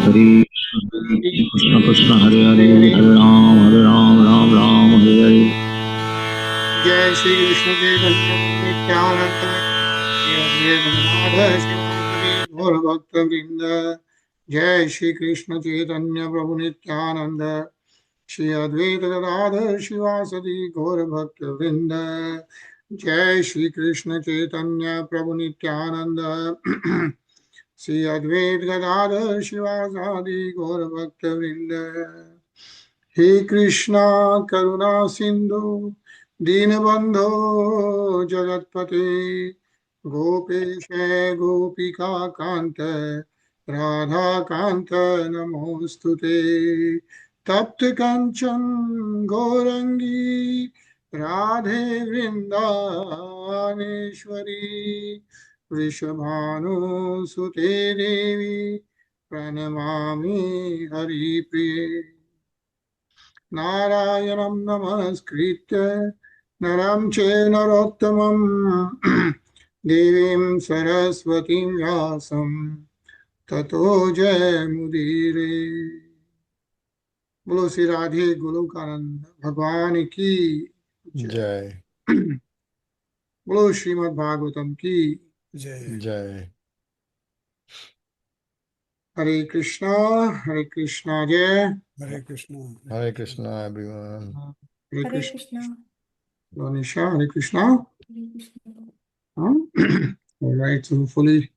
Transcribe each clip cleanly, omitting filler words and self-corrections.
Hare Krishna Krishna Hare Hare Hare Ram Ram Ram Hare Hare. Jai Shri Krishna Chaitanya Nityananda Gaur Bhakta Vrinda. Jai Shri Krishna Chaitanya Prabhu Nityananda Shri Advaita Gadadhar Shivasadi Gaur Bhakta Vrinda. Jai Shri Krishna Chaitanya Prabhu Nityananda Shri Advaita Gadadhar Shivasadi Gaur Bhakta Vrinda. He Krishna Karuna Sindhu Dinabandho Jagatpate Gopesha Gopika Kanta Radha Kanta Namostute Tapta Kanchan Gaurangi Radhe Vrindaneshwari Vrishabhanu Sute Devi Pranamami Hari Priye. Narayanam namaskritya naram che narottamam devim saraswatim vyasam tato jayamudire. बोलो श्री राधे गोलोकानंद भगवान की जय। बोलो श्रीमद् भागवतम की जय जय। हरे कृष्णा जय हरे Krishna everyone. Hare Hare Krishna Krishna. Nisha Hare Krishna. Hare Krishna. All right, so hopefully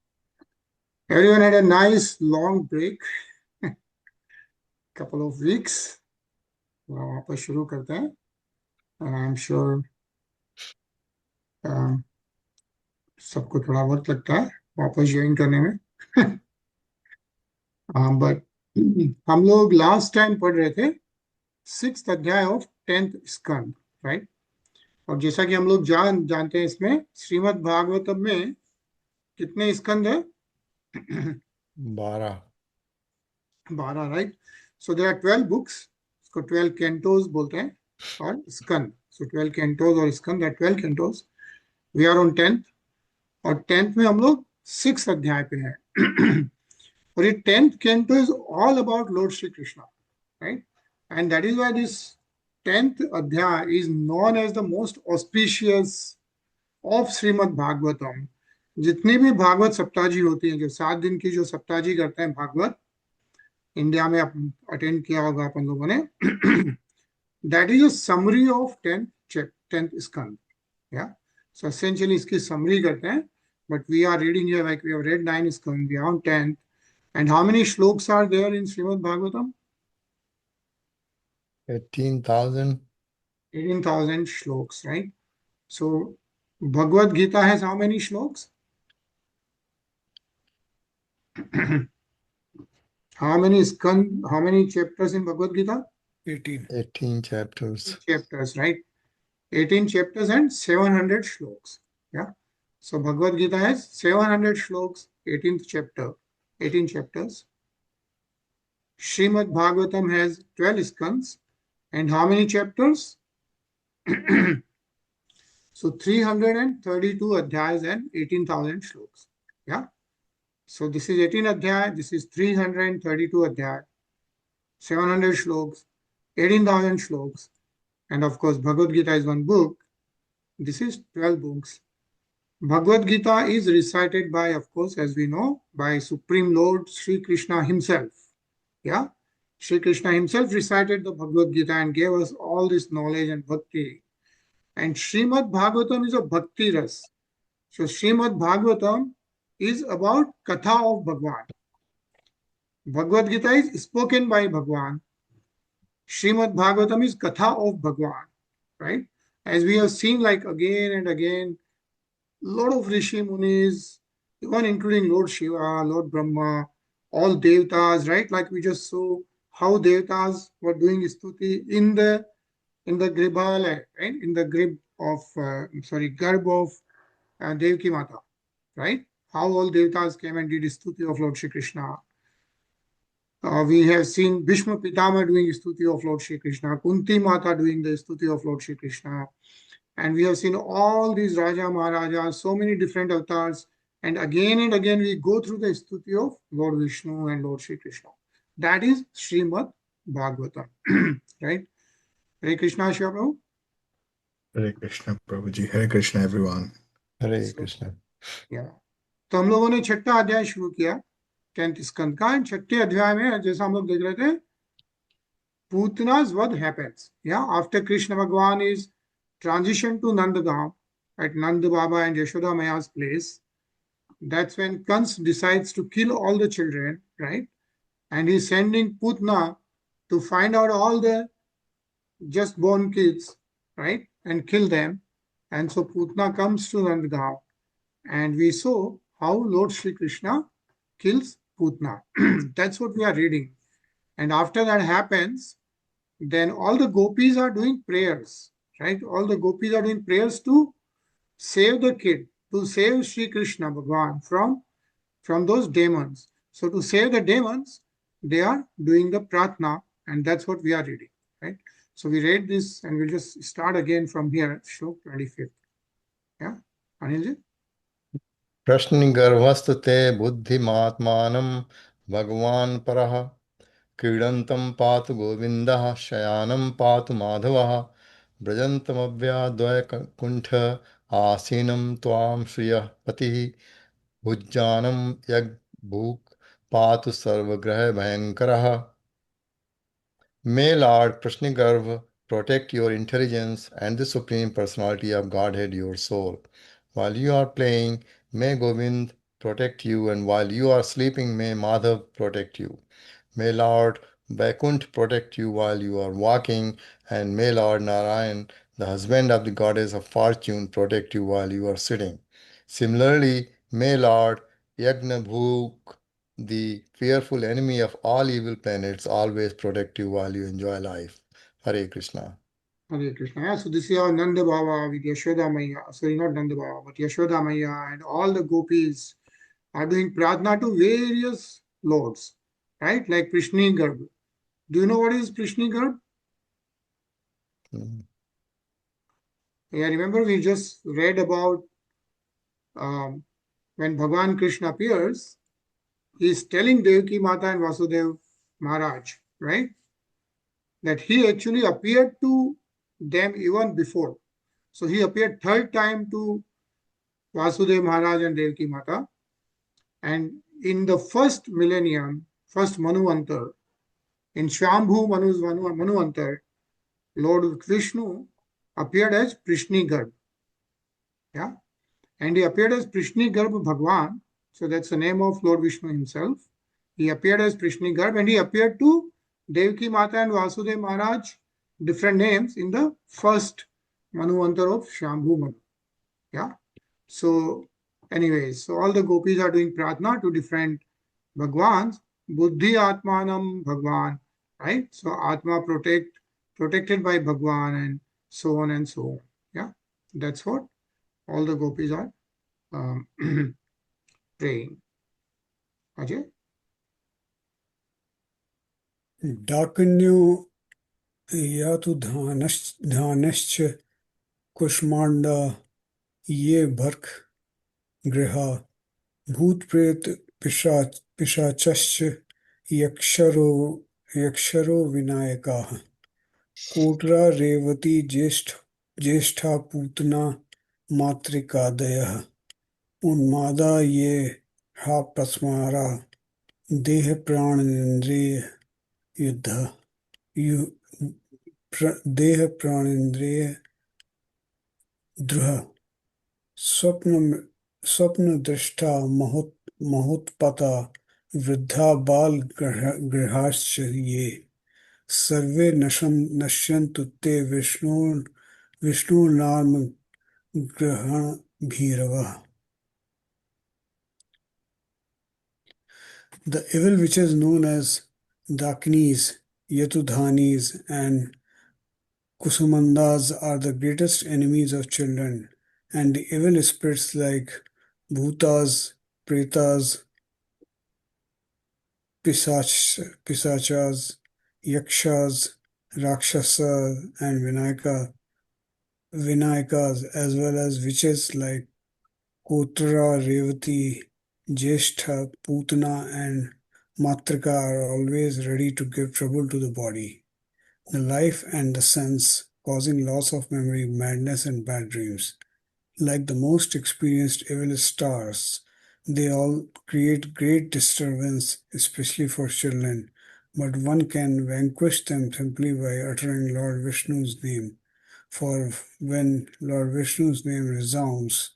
everyone had a nice long break, couple of weeks. वापस शुरू करते हैं. And I'm sure सबको थोड़ा वक्त लगता है वापस ज्वाइन करने में. But हम लोग लास्ट टाइम पढ़ रहे थे 6th अध्याय ऑफ 10th स्कंद, राइट. और जैसा कि हम लोग जानते हैं इसमें श्रीमद् भागवतम में कितने स्कंद है? 12, right. So there are 12 books. इसको 12 कैंटोस बोलते हैं और स्कंद. सो 12 कैंटोस और स्कंद, 12 cantos. We are on 10th और 10th में हम लोग 6th अध्याय पे हैं. और ये 10th canto is all about lord Shri Krishna, right. And that is why this 10th अध्याय is known as the most auspicious of Shrimad Bhagavatam. जितनी भी भागवत सप्ताह होती हैं, जो 7 दिन की जो सप्ताह करते हैं भागवत, इंडिया में अटेंड किया होगा अपन लोगों ने, that is a summary of 10th स्कंद. या सो एसेंशियली इसकी समरी करते हैं. But we are reading here like we have read 9 स्कंद, we are on 10th. And how many shloks are there in Srimad Bhagavatam? 18,000. 18,000 shloks, right? So Bhagavad Gita has how many shloks? How many chapters in Bhagavad Gita? 18 chapters. Chapters, right? 18 chapters and 700 shloks. Yeah. So Bhagavad Gita has 700 shloks, 18th chapter, 18 chapters. Srimad Bhagavatam has 12 skands. And how many chapters? So 332 adhyayas and 18,000 shloks. Yeah. So this is 18 adhyay, this is 332 adhyay, 700 shloks, 18,000 shloks. And of course, Bhagavad Gita is one book. This is 12 books. Bhagavad Gita is recited by, of course, as we know, by Supreme Lord Sri Krishna himself. Yeah. Sri Krishna himself recited the Bhagavad Gita and gave us all this knowledge and bhakti. And Srimad Bhagavatam is a bhakti ras. So Srimad Bhagavatam is about Katha of Bhagwan. Bhagavad Gita is spoken by Bhagwan. Srimad Bhagavatam is Katha of Bhagwan, right? As we have seen like again and again, lot of Rishi Munis, even including Lord Shiva, Lord Brahma, all Devatas, right? Like we just saw how Devatas were doing stuti in the Gribhala, right? In the Grib of, Garb of Devaki Mata, right? How all Devatas came and did stuti of Lord Shri Krishna. We have seen Bhishma Pitama doing stuti of Lord Shri Krishna, Kunti Mata doing the stuti of Lord Shri Krishna. And we have seen all these Raja Maharajas, so many different avatars. And again we go through the stuti of Lord Vishnu and Lord Shri Krishna. That is Srimad Bhagavatam. Right? Hare Krishna, Shiva Prabhu. Hare Krishna, Prabhuji. Hare Krishna, everyone. Hare Krishna. Yeah. तो हम लोगों ने छठा अध्याय शुरू किया 10th स्कंद का. छठे अध्याय में जैसा हम लोग देख रहे थे, Pūtana's what happens. Yeah, after Krishna Bhagwan is transitioned to Nandagaon at Nanda Baba and Yashoda Maya's place, that's when Kans decides to kill all the children, right? And he's sending Pūtanā to find out all the just born kids, right? And kill them. And so Pūtanā comes to Nandagaon, and we saw how Lord Shri Krishna kills Pūtanā. That's what we are reading. And after that happens, then all the gopis are doing prayers, right? All the gopis are doing prayers to save the kid, to save Sri Krishna Bhagwan from those demons. So to save the demons, they are doing the pratna, and that's what we are reading, right? So we read this, and we'll just start again from here, Shlok 25th. Yeah, Anilji? प्रश्नगर्भस्तु ते बुद्धिमात्मानं भगवान् परः क्रीडन्तं पातु गोविन्दः शयानं पातु माधवः व्रजन्तमव्याद्वयकुण्ठ आसीनं त्वां श्रियः पतिः भुज्जानं यज्ञभुक् पातु सर्वग्रहभयङ्करः. May Lord Prashnigarv protect your intelligence and the Supreme Personality of Godhead, your soul. While you are playing, may Govind protect you, and while you are sleeping, may Madhav protect you. May Lord Vaikunt protect you while you are walking, and may Lord Narayan, the husband of the goddess of fortune, protect you while you are sitting. Similarly, may Lord Yagnabhuk, the fearful enemy of all evil planets, always protect you while you enjoy life. Hare Krishna. Hare Krishna. Yeah, so this is our Nanda Baba with Yashoda Maya. Sorry, not Nanda Baba, but Yashoda Maya, and all the gopis are doing pradna to various lords, right? Like Prishni Garb. Do you know what is Prishni Garb? Yeah, remember we just read about when Bhagavan Krishna appears, he is telling Devaki Mata and Vasudev Maharaj, right? That he actually appeared to them even before. So he appeared third time to Vasudev Maharaj and Devaki Mata. And in the first millennium, first Manuvantar, in Shambhu Manuvantar, Lord Vishnu appeared as Prishni Garb. Yeah. And he appeared as Prishni Garb Bhagwan. So that's the name of Lord Vishnu himself. He appeared as Prishni Garb, and he appeared to Devaki Mata and Vasudev Maharaj, different names in the first Manuvantar of Shambhu Manu. Yeah. So anyways, so all the gopis are doing pratna to different Bhagwans. Buddhi Atmanam Bhagwan, right? So Atma protected by Bhagwan, and so on and so on. Yeah. That's what all the gopis are praying. Ajay? Dakanyo yatu dhanascha kushmanda ye bhark griha bhoot pret pishachascha yaksharo vinayakaha kotra revati jeshtha putana matrikadayah unmada ye ha prasmara देह प्राण इंद्रिय युद्ध देह प्राण इंद्रिय द्रुह स्वप्न दृष्टा महोत्पता वृद्धा बाल गृहाश्च ये सर्वे नश्यन्तु ते विष्णुर्नाम ग्रहण भीरवः. The evil witches known as Dakinis, Yatudhanis, and Kusumandas are the greatest enemies of children, and the evil spirits like Bhutas, Pretas, Pisachas, Yakshas, Rakshasas, and Vinayakas, as well as witches like Kotra, Revati, Jeshtha, Pūtanā, and Matrika are always ready to give trouble to the body, the life and the sense, causing loss of memory, madness, and bad dreams. Like the most experienced evil stars, they all create great disturbance, especially for children, but one can vanquish them simply by uttering Lord Vishnu's name. For when Lord Vishnu's name resounds,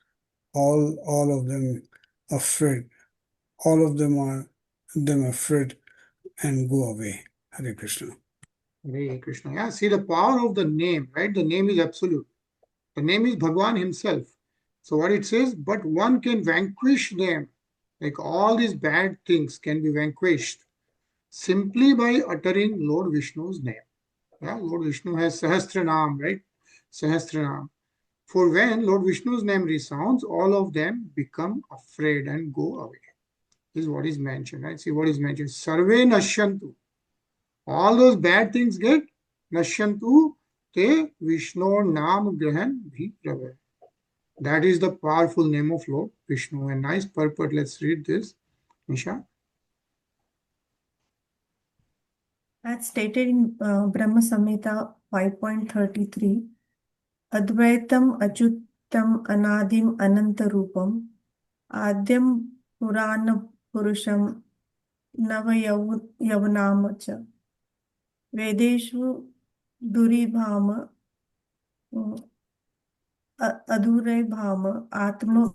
all of them afraid, all of them are afraid and go away. Hare Krishna. Hare Krishna. Yeah, see the power of the name, right? The name is absolute. The name is Bhagwan himself. So what it says, but one can vanquish them. Like all these bad things can be vanquished simply by uttering Lord Vishnu's name. Yeah, Lord Vishnu has Sahasranam, right? Sahasranam. For when Lord Vishnu's name resounds, all of them become afraid and go away. This is what is mentioned, right? See what is mentioned. Sarve nashyantu. All those bad things get nashyantu te Vishnu naam grahan bhi prabhay. That is the powerful name of Lord Vishnu. A nice purport. Let's read this. Nisha. As stated in Brahma Samhita 5.33, Advaitam Achyutam Anadim Anantarupam Adyam Purana Purusham Navayavanam cha Vedeshu Duribhama Adhurebhama Atma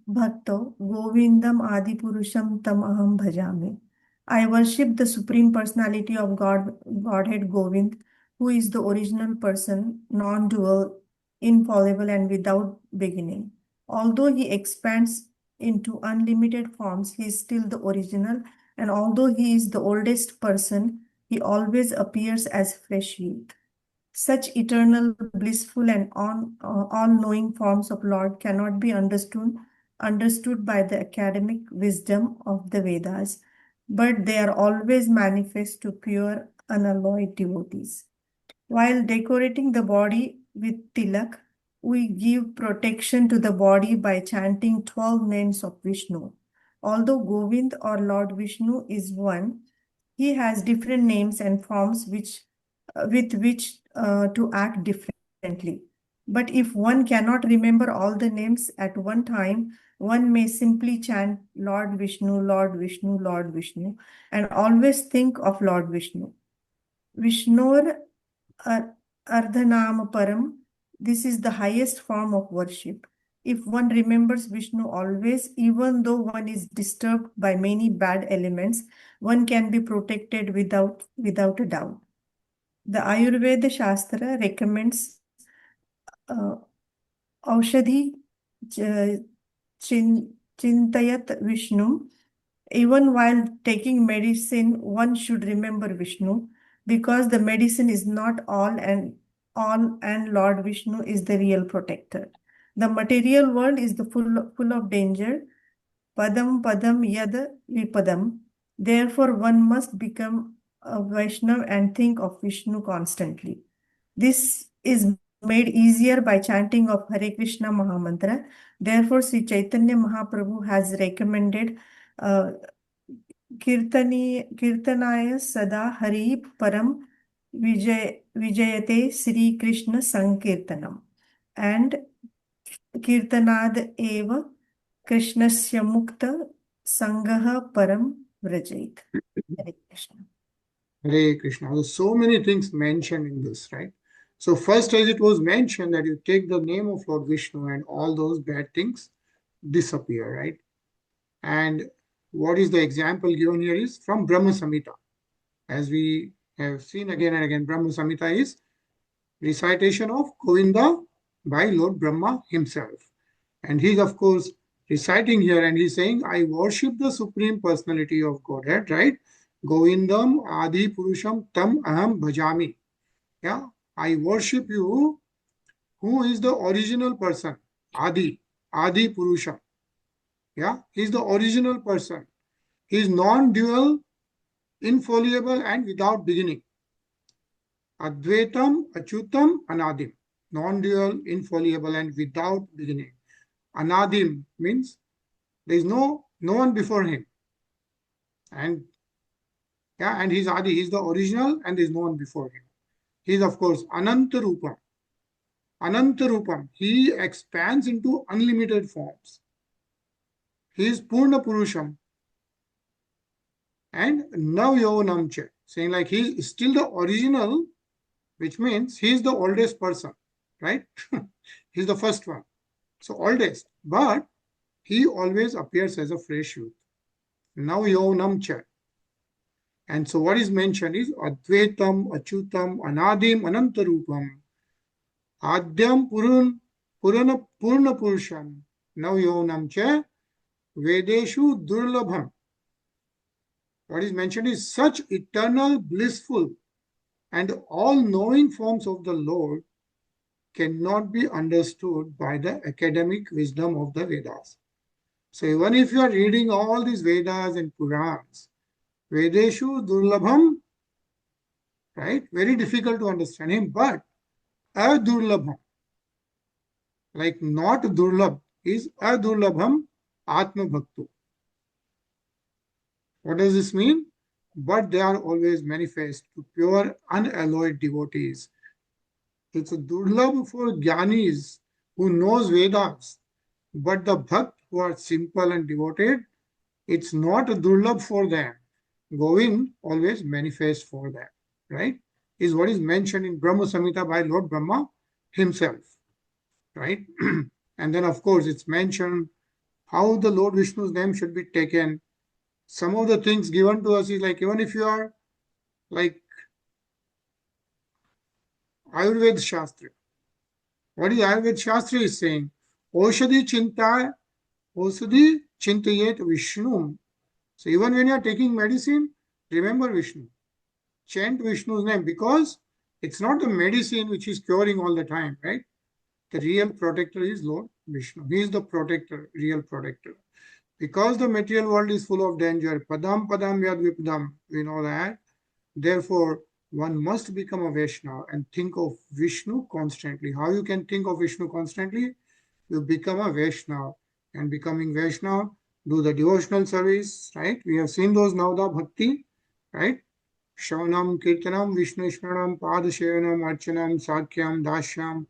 Bhakto Govindam Adipurusham Tam Aham Bhajami. I worship the Supreme Personality of Godhead Govind, who is the original person, non-dual, infallible, and without beginning. Although he expands into unlimited forms, he is still the original, and although he is the oldest person, he always appears as fresh youth. Such eternal, blissful, and all-knowing forms of Lord cannot be understood by the academic wisdom of the Vedas, but they are always manifest to pure, unalloyed devotees. While decorating the body with tilak, we give protection to the body by chanting 12 names of Vishnu. Although Govind or Lord Vishnu is one, he has different names and forms with which to act differently. But if one cannot remember all the names at one time, one may simply chant Lord Vishnu, Lord Vishnu, Lord Vishnu, and always think of Lord Vishnu. Vishnur Ardhanama Param, this is the highest form of worship. If one remembers Vishnu always, even though one is disturbed by many bad elements, one can be protected without a doubt. The Ayurveda Shastra recommends Aushadhi Chintayat Vishnu. Even while taking medicine, one should remember Vishnu, because the medicine is not all, and Lord Vishnu is the real protector. The material world is full of danger. Padam padam yad vipadam. Therefore, one must become a Vaishnav and think of Vishnu constantly. This is made easier by chanting of Hare Krishna Mahamantra. Therefore, Sri Chaitanya Mahaprabhu has recommended Kirtanaya Sada Hari Param Vijayate Sri Krishna Sankirtanam, and Kirtanad Eva Krishnasya Mukta Sangaha Param Vrajait. Hare Krishna. Hare Krishna. There's so many things mentioned in this, right? So first, as it was mentioned, that you take the name of Lord Vishnu and all those bad things disappear, right? And what is the example given here is from Brahma Samhita. As we have seen again and again, Brahma Samhita is recitation of Govinda by Lord Brahma himself. And he's, of course, reciting here and he's saying, I worship the Supreme Personality of Godhead, right? Govindam Adi Purusham Tam Aham Bhajami. Yeah, I worship you, who is the original person, Adi Purusham. Yeah, he's the original person. He is non-dual, infallible, and without beginning. Advaitam, Achyutam, Anadim. Non-dual, infallible, and without beginning. Anadim means there is no one before him. And yeah, and he's Adi, he's the original, and there is no one before him. He is, of course, Ananta Rupam. Ananta Rupam. He expands into unlimited forms. He is Purna Purusham. And Navyonam Che, saying like he is still the original, which means he is the oldest person, right? He's the first one. So oldest. But he always appears as a fresh youth. Navyonam Che. And so what is mentioned is Advaitam, Achyutam, Anadim, Anantarupam, Adyam Purana Purusham, Navyonam Cha, Vedeshu Durlabham. What is mentioned is such eternal, blissful, and all-knowing forms of the Lord cannot be understood by the academic wisdom of the Vedas. So even if you are reading all these Vedas and Purans, Vedeshu Durlabham, right? Very difficult to understand him, but Adurlabham, like not Durlabh, is Adurlabham Atma Bhaktu. What does this mean? But they are always manifest to pure, unalloyed devotees. It's a Durlabh for Jnanis who knows Vedas, but the Bhakt who are simple and devoted, it's not a Durlabh for them. Govind always manifests for them, right? Is what is mentioned in Brahma Samhita by Lord Brahma himself, right? And then, of course, it's mentioned how the Lord Vishnu's name should be taken. Some of the things given to us is like, even if you are like Ayurveda Shastra, what is Ayurveda Shastra is saying? Oshadhi chintayet Vishnu. So even when you are taking medicine, remember Vishnu. Chant Vishnu's name, because it's not the medicine which is curing all the time, right? The real protector is Lord Vishnu. He is the protector, real protector. Because the material world is full of danger, padam padam yad vipadam, we know that. Therefore, one must become a Vaishnava and think of Vishnu constantly. How you can think of Vishnu constantly? You become a Vaishnava, and becoming Vaishnava, do the devotional service, right? We have seen those Navda Bhakti, right? Shavanam, Kirtanam, Vishnu Shranam, Padashavanam, Archanam, Sakyam, Dashyam,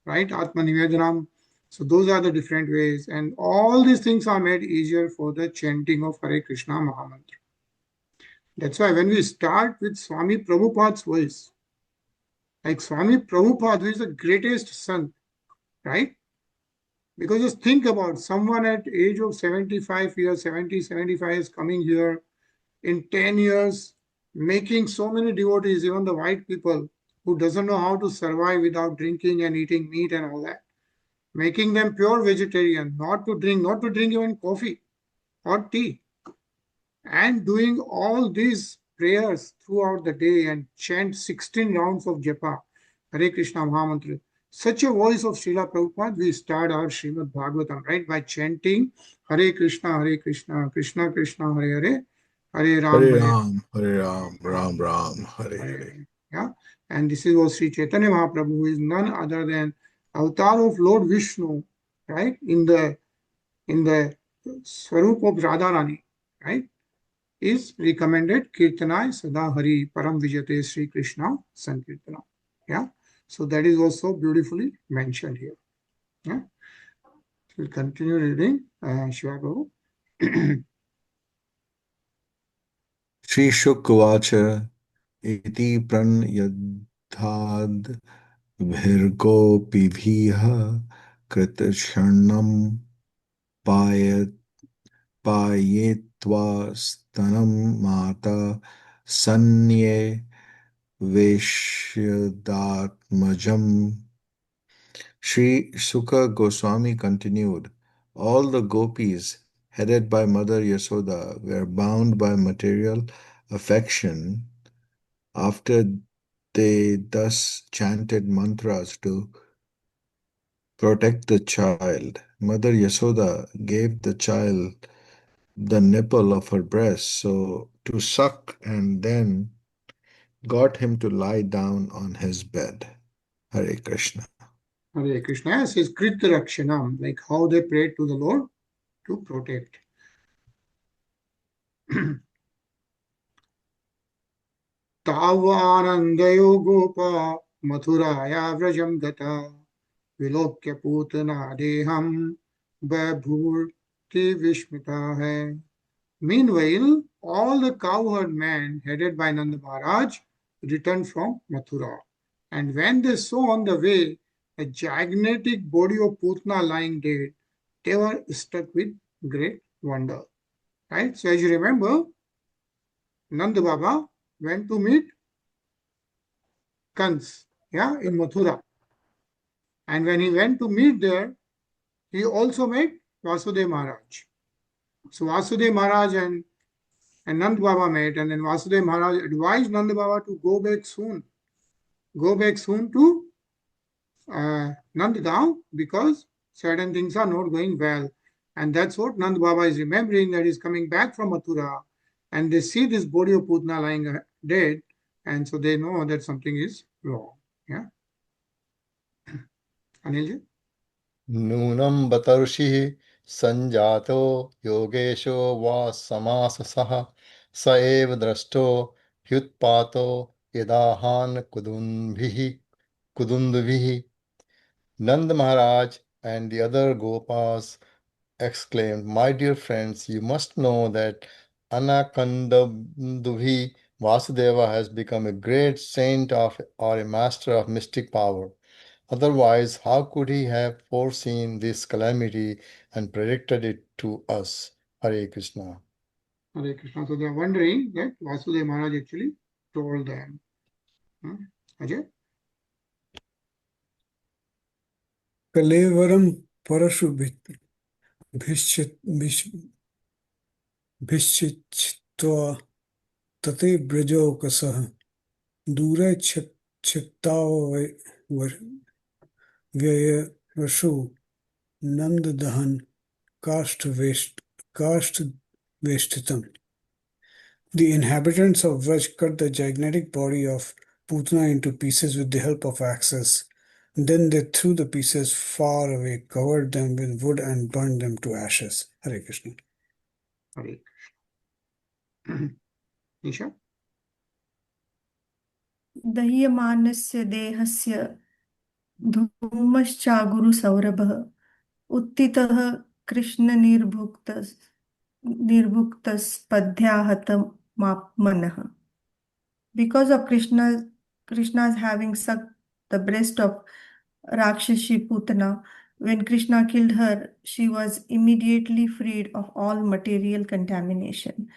right? Atma Nivedanam. So those are the different ways. And all these things are made easier for the chanting of Hare Krishna Mahamantra. That's why when we start with Swami Prabhupada's voice, like Swami Prabhupada, who is the greatest sant, right? Because just think about someone at age of 75 years, 70, 75 is coming here in 10 years, making so many devotees, even the white people, who doesn't know how to survive without drinking and eating meat and all that, making them pure vegetarian, not to drink even coffee or tea, and doing all these prayers throughout the day and chant 16 rounds of japa, Hare Krishna Mahamantra. Such a voice of Srila Prabhupada, we start our Srimad Bhagavatam, right? By chanting Hare Krishna, Krishna Krishna, Hare Hare, Hare Ram, Hare Ram, Hare Ram, Ram Ram, Hare Hare. Hare. Yeah. And this is what Sri Chaitanya Mahaprabhu, who is none other than avatar of Lord Vishnu, right? In the Swarup of Radharani, right? Is recommended Kirtanai Sada Hari Param Vijate Sri Krishna Sankirtana. Yeah. So that is also beautifully mentioned here. Yeah. We'll continue reading Shiva Prabhu. Shri Shukvacha iti pranyadhad virgopibhiha kritasharnam payetva stanam mata sanye Veshadatmajam. Sri Sukha Goswami continued, all the gopis, headed by Mother Yasoda, were bound by material affection after they thus chanted mantras to protect the child. Mother Yasoda gave the child the nipple of her breast so to suck and then got him to lie down on his bed. Hare Krishna. Hare Krishna says Krita Rakshanam, like how they prayed to the Lord to protect. Tavanandayo Gopa Mathuraya Vrajam Gata Vilokya Pūtanā Deham Babhurti Vishmita Hai. Meanwhile, all the cowherd men headed by Nanda Maharaj returned from Mathura. And when they saw on the way a gigantic body of Pūtanā lying dead, they were struck with great wonder. Right? So as you remember, Nanda Baba went to meet Kans, in Mathura. And when he went to meet there, he also met Vasudeva Maharaj. So Vasudeva Maharaj and Nanda Baba met, and then Vasudeva Maharaj advised Nanda Baba to go back soon. Go back soon to Nandagaon because certain things are not going well. And that's what Nanda Baba is remembering, that he's coming back from Mathura and they see this body of Pūtanā lying dead, and so they know that something is wrong. Yeah. Anilji? Nunam batarshi sanjato yogesho va samasasah sa eva drashto hyutpato yadahan kudundvihi. Nand Maharaj and the other Gopas exclaimed, "My dear friends, you must know that Anakandabhi Vasudeva has become a great saint or a master of mystic power. Otherwise, how could he have foreseen this calamity and predicted it to us?" Hare Krishna. Hare Krishna. So they are wondering that Vasudeva Maharaj actually told them. Ajay? Kalevaram parashu bhishchitva tate brajo kasah dure chiptava vyaya rashu nandadahan kashtaveshtitam. The inhabitants of Vraj cut the gigantic body of Pūtanā into pieces with the help of axes. Then they threw the pieces far away, covered them with wood, and burned them to ashes. Hare Krishna. Hare Krishna. Nisha? दह्यमानस्य देहस्य धूमश्चागुरुसौरभः उत्थितः कृष्णनिर्भुक्तस्पद्याहतमात्मनः. Because of Krishna's having sucked the breast of Rakshashi Pūtanā, when Krishna killed her, she was immediately freed of all material contamination.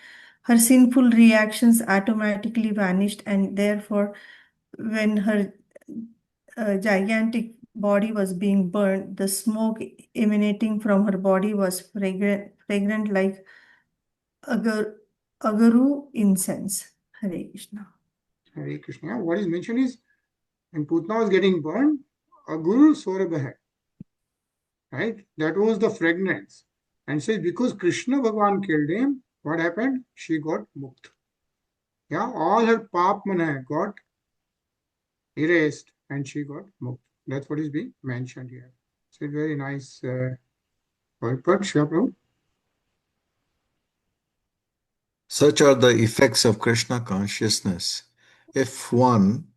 Her sinful reactions automatically vanished, and therefore, when her gigantic body was being burned, the smoke emanating from her body was fragrant like agaru incense. Hare Krishna. Hare Krishna. What is mentioned is when Pūtanā was getting burned, a guru Saurabha, right? That was the fragrance. And says because Krishna Bhagavan killed him, what happened? She got mukti. Yeah, all her papmana got erased and she got mukti. That's what is being mentioned here. So very nice word, Shri Prabhu. Such are the effects of Krishna consciousness. If one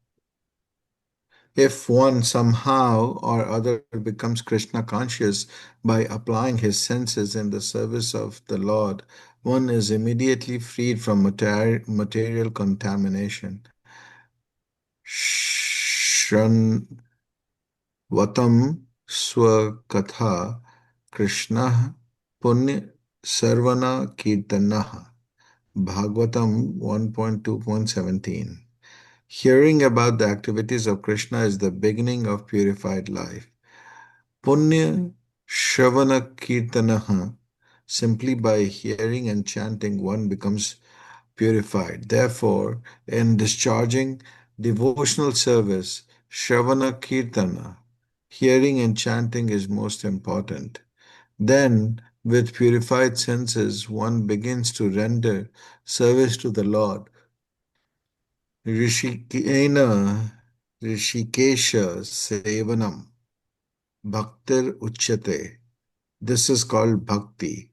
somehow or other becomes Krishna conscious by applying his senses in the service of the Lord, one is immediately freed from material contamination. Shranvatam swakatha Krishna punya sarvana kirtanaha. Bhagavatam 1.2.17. Hearing about the activities of Krishna is the beginning of purified life. Punya Shravana Kirtanaha. Simply by hearing and chanting, one becomes purified. Therefore, in discharging devotional service, Shravana Kirtana, hearing and chanting is most important. Then, with purified senses, one begins to render service to the Lord. Rishikesha Sevanam. bhaktir uchyate. This is called bhakti.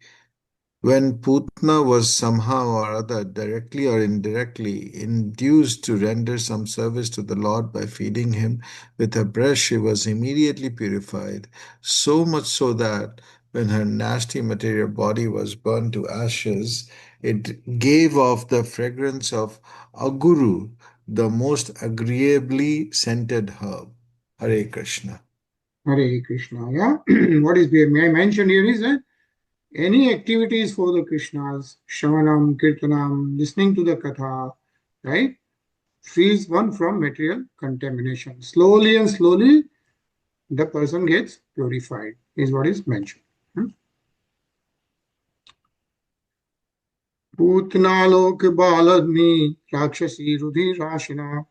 When Pūtanā was somehow or other, directly or indirectly, induced to render some service to the Lord by feeding him with her breast, she was immediately purified, so much so that when her nasty material body was burned to ashes, it gave off the fragrance of aguru, the most agreeably scented herb. Hare Krishna. Hare Krishna. Yeah. What is being mentioned here is that any activities for the Krishnas, Shravanam, Kirtanam, listening to the Katha, right, frees one from material contamination. Slowly and slowly, the person gets purified, is what is mentioned. Pūtanāloka baladni rakshasi rudhirashina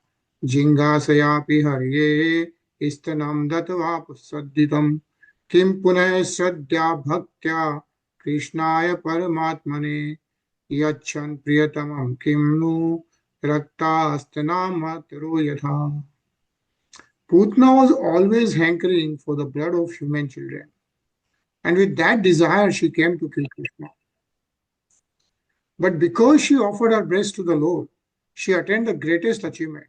jingasayapi harye istanam datvapasadditam kim punay sradhya bhaktya krishnaya paramatmane yachan priyatamam kim nu rakta astanam yatha. Pūtanā was always hankering for the blood of human children, and with that desire she came to kill Krishna. But because she offered her breast to the Lord, she attained the greatest achievement.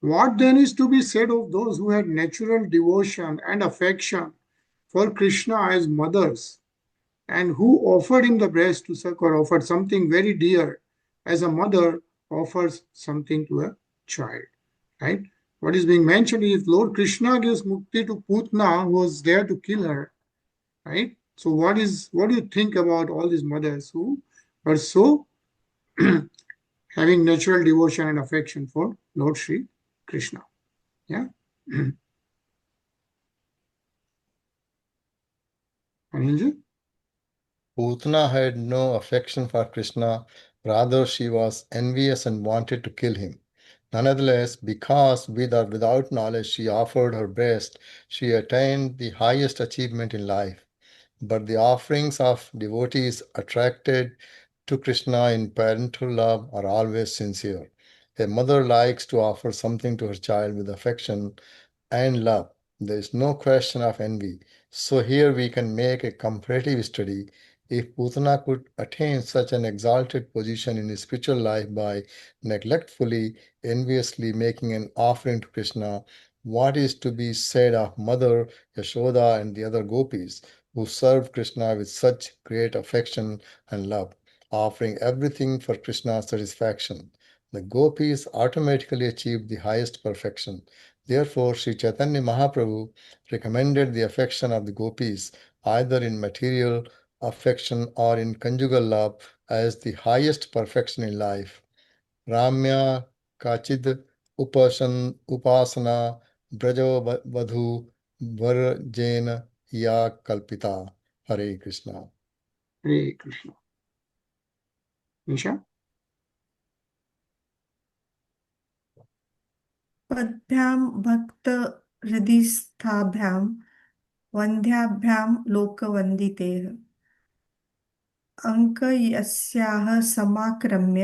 What then is to be said of those who had natural devotion and affection for Krishna as mothers, and who offered him the breast to suck, or offered something very dear as a mother offers something to a child, right? What is being mentioned is Lord Krishna gives mukti to Pūtanā, who was there to kill her, right? So what do you think about all these mothers who are so having natural devotion and affection for Lord Sri Krishna? Yeah. Anilji? Pūtanā had no affection for Krishna, rather she was envious and wanted to kill him. Nonetheless, because with or without knowledge she offered her breast, she attained the highest achievement in life. But the offerings of devotees attracted to Krishna in parental love are always sincere. A mother likes to offer something to her child with affection and love. There is no question of envy. So here we can make a comparative study. If Pūtanā could attain such an exalted position in his spiritual life by neglectfully, enviously making an offering to Krishna, what is to be said of Mother Yashoda and the other gopis who served Krishna with such great affection and love, offering everything for Krishna's satisfaction? The gopis automatically achieved the highest perfection. Therefore, Sri Chaitanya Mahaprabhu recommended the affection of the gopis, either in material affection or in conjugal love, as the highest perfection in life. Ramya Kachid Upasana Brajo Vadhu Varjena Ya Kalpita. Hare Krishna. Hare Krishna. Nisha? पद्भ्यां भक्त हृदिस्थाभ्यां वन्द्याभ्यां लोकवन्दितेः अंक यस्याः समाक्रम्य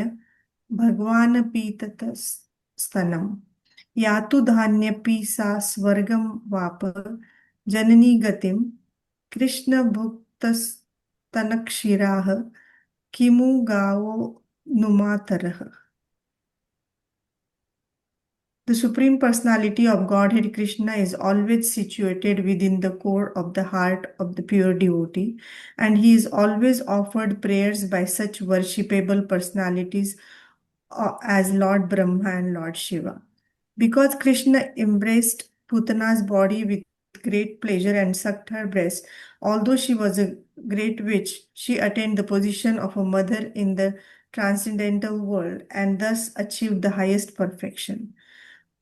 भगवानपि ततस्तनम् यातु धान्यपि सा स्वर्गं वाप जननी गतिं कृष्णभुक्तस्तनक्षीराः किमु गावो नुमातरः. The Supreme Personality of Godhead Krishna is always situated within the core of the heart of the pure devotee, and he is always offered prayers by such worshipable personalities as Lord Brahma and Lord Shiva. Because Krishna embraced Putana's body with great pleasure and sucked her breast, although she was a great witch, she attained the position of a mother in the transcendental world and thus achieved the highest perfection.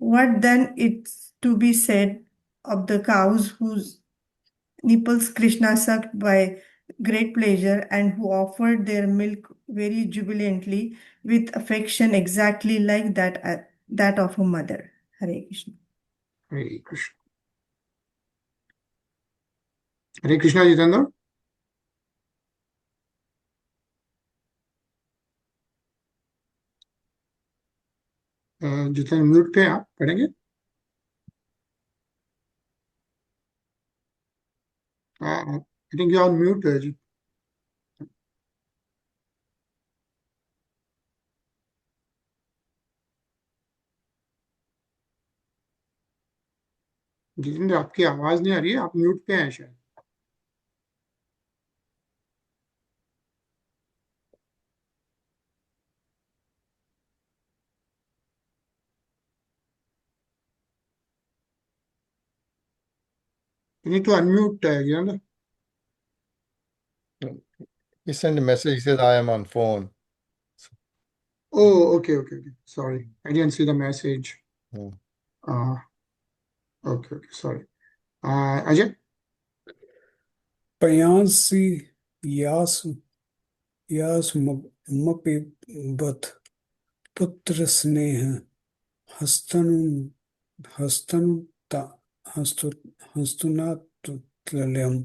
What then is to be said of the cows whose nipples Krishna sucked by great pleasure and who offered their milk very jubilantly with affection exactly like that of a mother? Hare Krishna. Hare Krishna. Hare Krishna Jitendra? जितने mute पे आप पढ़ेंगे. I think you're on mute, Ji. Jitendra, आपकी आवाज नहीं आ रही है, आप म्यूट पे हैं शायद. You need to unmute, Jitendra. He sent a message. He says, I am on phone. Oh, okay. Sorry, I didn't see the message. Hmm. Okay, sorry. Ajay? Payansi yas mapibat putra sneha हस्तुनातुल्यम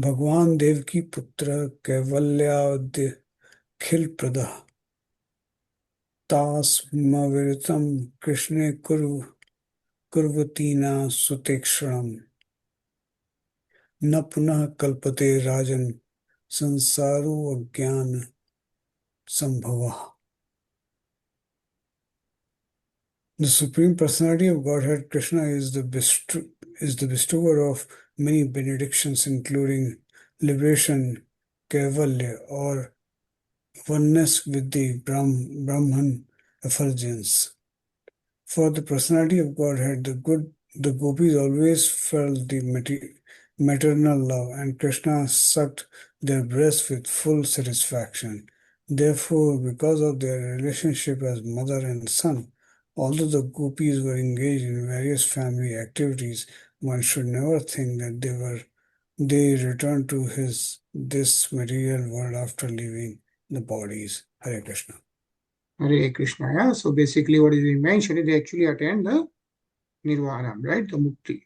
भगवान देव की पुत्र कैवल्याद्य खिल प्रदा तास्मविरतम कृष्णे कुर्वतीना सुतेक्षणम न पुनः कल्पते राजन संसारो अज्ञान संभवः. The Supreme Personality of Godhead Krishna is the bestower of many benedictions, including liberation, kaivalya, or oneness with the Brahman effulgence. For the Personality of Godhead, the gopis always felt the maternal love, and Krishna sucked their breasts with full satisfaction. Therefore, because of their relationship as mother and son, although the gopis were engaged in various family activities, one should never think that they returned to this material world after leaving the bodies. Hare Krishna. Hare Krishna. Yeah. So basically, what is being mentioned is they actually attend the nirvana, right? The mukti.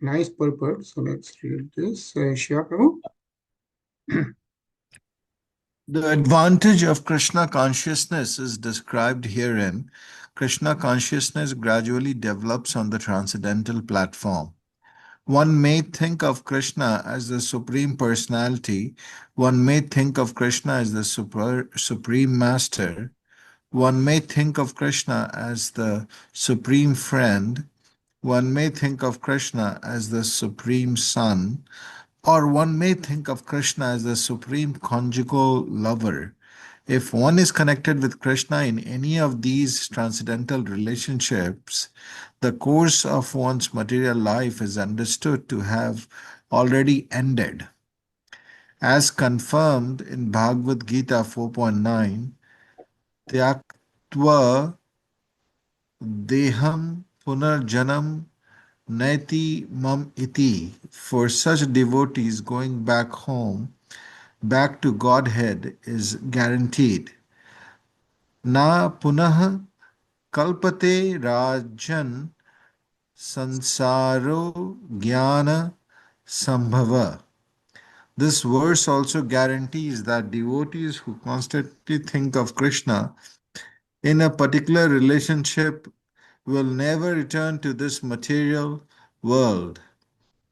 Nice purport. So let's read this. Shiva Prabhu. The advantage of Krishna consciousness is described herein. Krishna consciousness gradually develops on the transcendental platform. One may think of Krishna as the Supreme Personality. One may think of Krishna as the Supreme Master. One may think of Krishna as the Supreme Friend. One may think of Krishna as the Supreme Son. Or one may think of Krishna as the supreme conjugal lover. If one is connected with Krishna in any of these transcendental relationships, the course of one's material life is understood to have already ended. As confirmed in Bhagavad Gita 4.9, Tyaktva deham punarjanam naiti mam iti. For such devotees, going back home, back to Godhead is guaranteed. Na punah kalpate rajan sansaro jnana sambhava. This verse also guarantees that devotees who constantly think of Krishna in a particular relationship will never return to this material world.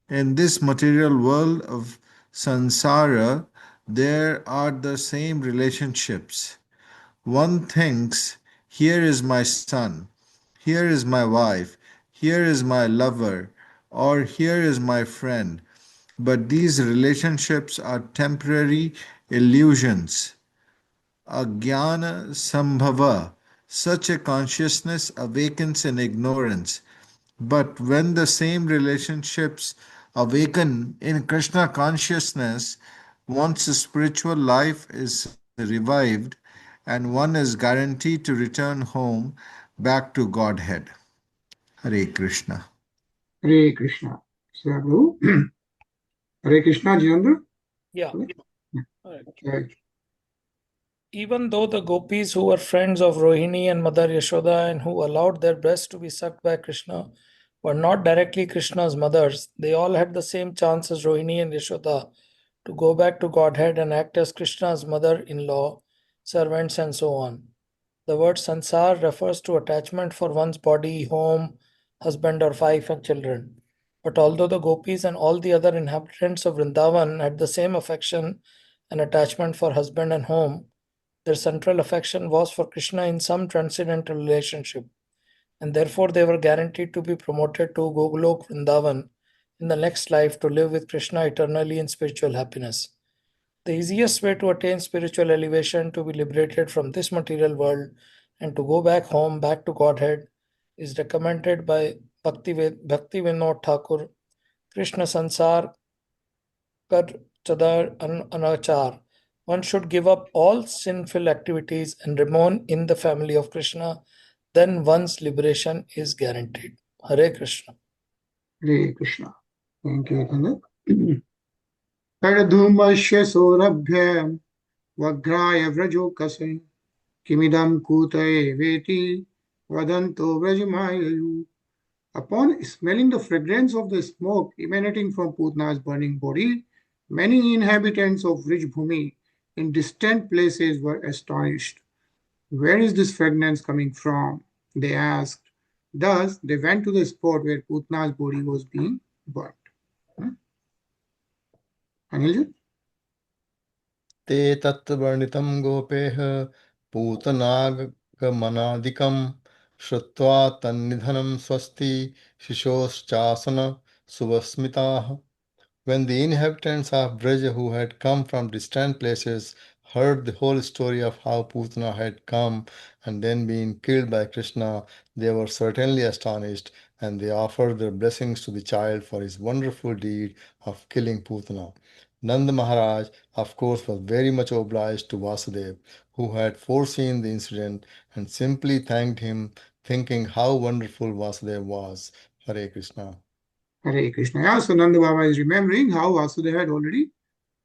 In this material world of sansara, there are the same relationships. One thinks, here is my son, here is my wife, here is my lover, or here is my friend. But these relationships are temporary illusions. Ajnana sambhava. Such a consciousness awakens in ignorance. But when the same relationships awaken in Krishna consciousness, one's spiritual life is revived and one is guaranteed to return home back to Godhead. Hare Krishna. Hare Krishna. Shiva Prabhu. Hare Krishna, Jitendra. Yeah. Okay. Alright. Even though the gopis who were friends of Rohini and Mother Yashoda and who allowed their breasts to be sucked by Krishna were not directly Krishna's mothers, they all had the same chance as Rohini and Yashoda to go back to Godhead and act as Krishna's mother-in-law, servants, and so on. The word sansar refers to attachment for one's body, home, husband or wife and children. But although the gopis and all the other inhabitants of Vrindavan had the same affection and attachment for husband and home, their central affection was for Krishna in some transcendental relationship, and therefore they were guaranteed to be promoted to Gogolok Vrindavan in the next life to live with Krishna eternally in spiritual happiness. The easiest way to attain spiritual elevation, to be liberated from this material world, and to go back home, back to Godhead, is recommended by Bhakti Vinod Thakur. Krishna Sansar Kar Chadar Anachar. One should give up all sinful activities and remain in the family of Krishna. Then one's liberation is guaranteed. Hare Krishna. Hare Krishna. Thank you, Vidhanand. Tadadhumasya sorabhyam vagraya vrajokase kimidam kutaye veti vadanto vrajamayayu. Upon smelling the fragrance of the smoke emanating from Putana's burning body, many inhabitants of rich Bhumi in distant places were astonished. Where is this fragrance coming from? They asked. Thus, they went to the spot where Putana's body was being burnt. Anilji? Te tattvarnitam gopeha पूतनागमनादिकं श्रुत्वा तन्निधनं स्वस्ति शिशोश्चासन subasmitaah. When the inhabitants of Braj who had come from distant places heard the whole story of how Pūtanā had come and then been killed by Krishna, they were certainly astonished, and they offered their blessings to the child for his wonderful deed of killing Pūtanā. Nanda Maharaj, of course, was very much obliged to Vasudev, who had foreseen the incident, and simply thanked him, thinking how wonderful Vasudev was. Hare Krishna. Hare Krishna. Yeah, so Nanda Baba is remembering how Vasudeva had already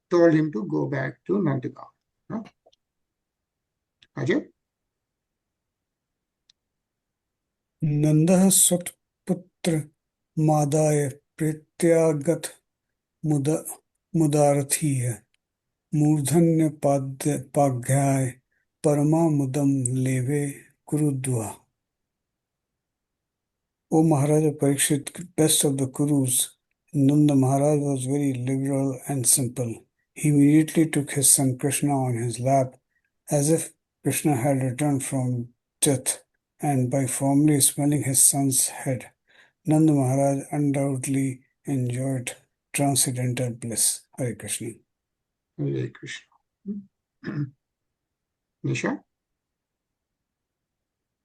told him to go back to Nandagaon. Huh? Ajay? नंदः स्वपुत्र मादाय प्रत्यागत मुदारथी है मूर्धन्य पाघ्याय परमा मुदम लेवे कुरुद्वा. O Maharaja Parikshit, best of the Kurus, Nanda Maharaj was very liberal and simple. He immediately took his son Krishna on his lap as if Krishna had returned from death, and by fondly smelling his son's head, Nanda Maharaj undoubtedly enjoyed transcendental bliss. Hare Krishna. Hare Krishna. Nisha?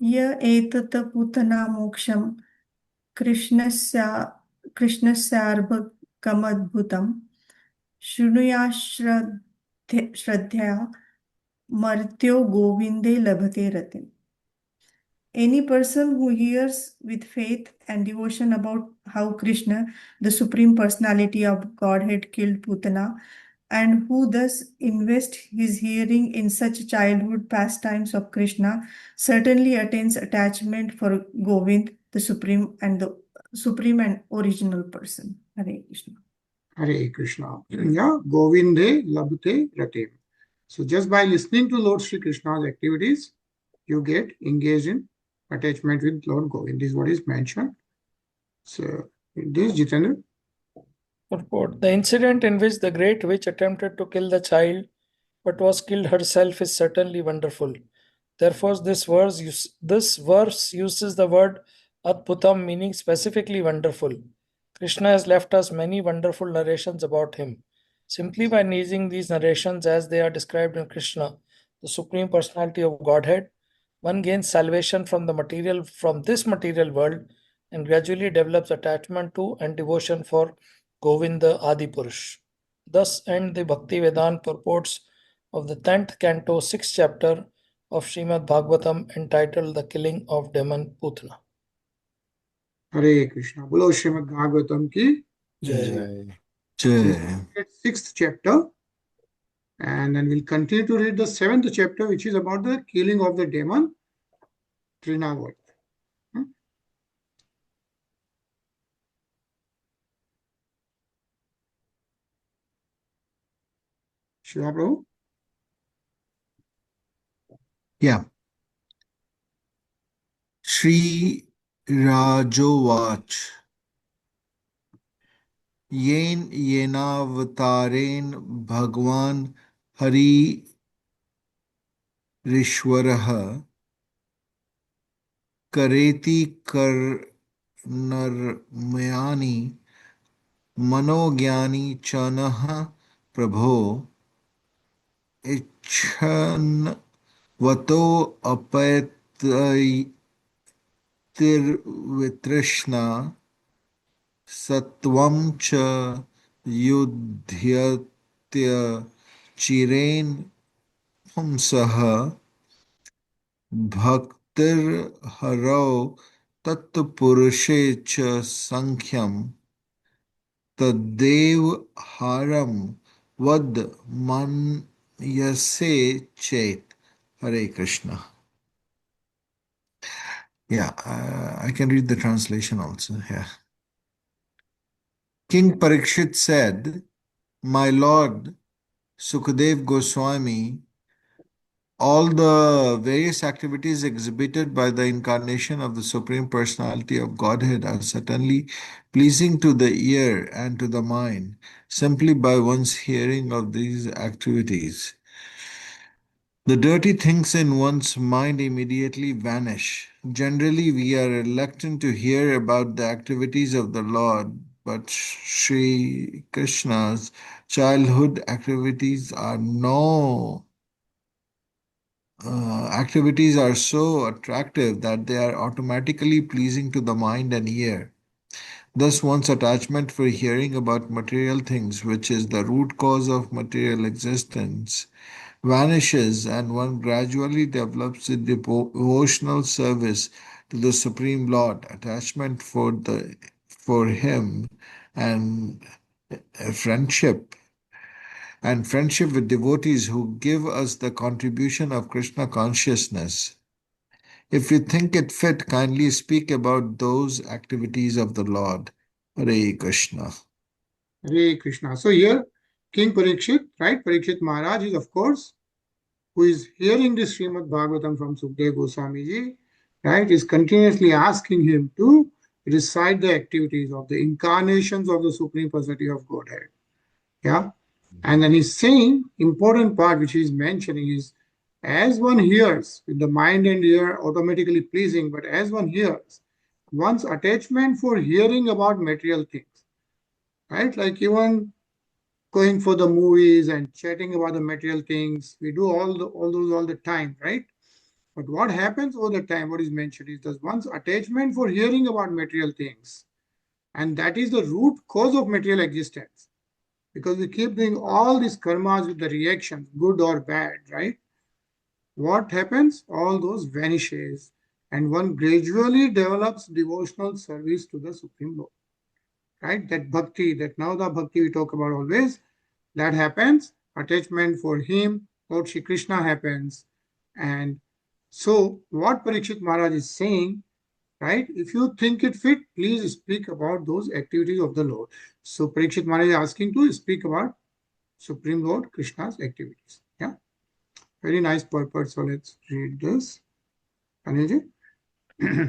य एतत् पूतना मोक्षं कृष्णस्यार्भकमद्भुतं श्रद्धया मर्त्यो गोविन्दे लभते रतिम्. Any person who hears with faith and devotion about how Krishna, the Supreme Personality of Godhead, killed Pūtanā, and who thus invests his hearing in such childhood pastimes of Krishna, certainly attains attachment for Govind, the Supreme and original person. Hare Krishna. Hare Krishna. Yeah, Govinde Labhate Ratem. So just by listening to Lord Sri Krishna's activities, you get engaged in attachment with Lord Govind. This is what is mentioned. So, this Jitendra. Purport. The incident in which the great witch attempted to kill the child but was killed herself is certainly wonderful. Therefore, this verse uses the word Adbhutam, meaning specifically wonderful. Krishna has left us many wonderful narrations about him. Simply by using these narrations as they are described in Krishna, the Supreme Personality of Godhead, one gains salvation from this material world and gradually develops attachment to and devotion for Govinda Adi Purush. Thus end the Bhakti Vedanta purports of the 10th canto, 6th chapter of Srimad Bhagavatam, entitled The Killing of Demon Pūtanā. Hare Krishna. Bolo Srimad Bhagavatam ki Jai. Jai. 6th chapter. And then we'll continue to read the 7th chapter, which is about the killing of the demon Trinavati. Shiva Prabhu? Yeah. Shri Rajovach. येन येनावतारेण भगवान हरि ऋश्वरः करेति कर्णर्मयानि मनोज्ञानी च नः प्रभो इच्छन्वतो अपैतिर्वितृष्णा सत्वं च युध्यत्य चिरेण पुंसः भक्तिर्हरौ तत्पुरुषे च संख्यं तदेव हारं वद मन्यसे चेत. Hare Krishna. Yeah, I can read the translation also. Yeah. King Parikshit said, "My Lord Sukadev Goswami, all the various activities exhibited by the incarnation of the Supreme Personality of Godhead are certainly pleasing to the ear and to the mind simply by one's hearing of these activities. The dirty things in one's mind immediately vanish. Generally, we are reluctant to hear about the activities of the Lord, but Sri Krishna's childhood activities are so attractive that they are automatically pleasing to the mind and ear. Thus, one's attachment for hearing about material things, which is the root cause of material existence, vanishes and one gradually develops a devotional service to the Supreme Lord, attachment for Him, and friendship with devotees who give us the contribution of Krishna consciousness. If you think it fit, kindly speak about those activities of the Lord. Hare Krishna. Hare Krishna. So here, King Parikshit, right? Parikshit Maharaj is, of course, who is hearing this Srimad Bhagavatam from Sukdev Goswami ji, right, is continuously asking him to recite the activities of the incarnations of the Supreme Personality of Godhead. Yeah. And then he's saying, important part which he's mentioning is, as one hears, with the mind and ear automatically pleasing, but as one hears, one's attachment for hearing about material things, right? Like even going for the movies and chatting about the material things, we do all those all the time, right? But what happens over the time, what is mentioned is that one's attachment for hearing about material things, and that is the root cause of material existence. Because we keep doing all these karmas with the reactions, good or bad, right? What happens? All those vanishes, and one gradually develops devotional service to the Supreme Lord, right? That bhakti, that now the bhakti we talk about always, that happens. Attachment for Him, Lord Shri Krishna happens. And so, what Parikshit Maharaj is saying, right? If you think it fit, please speak about those activities of the Lord. So, Parikshit Maharaj is asking to speak about Supreme Lord Krishna's activities. Yeah, very nice purport. So, let's read this. Anilji?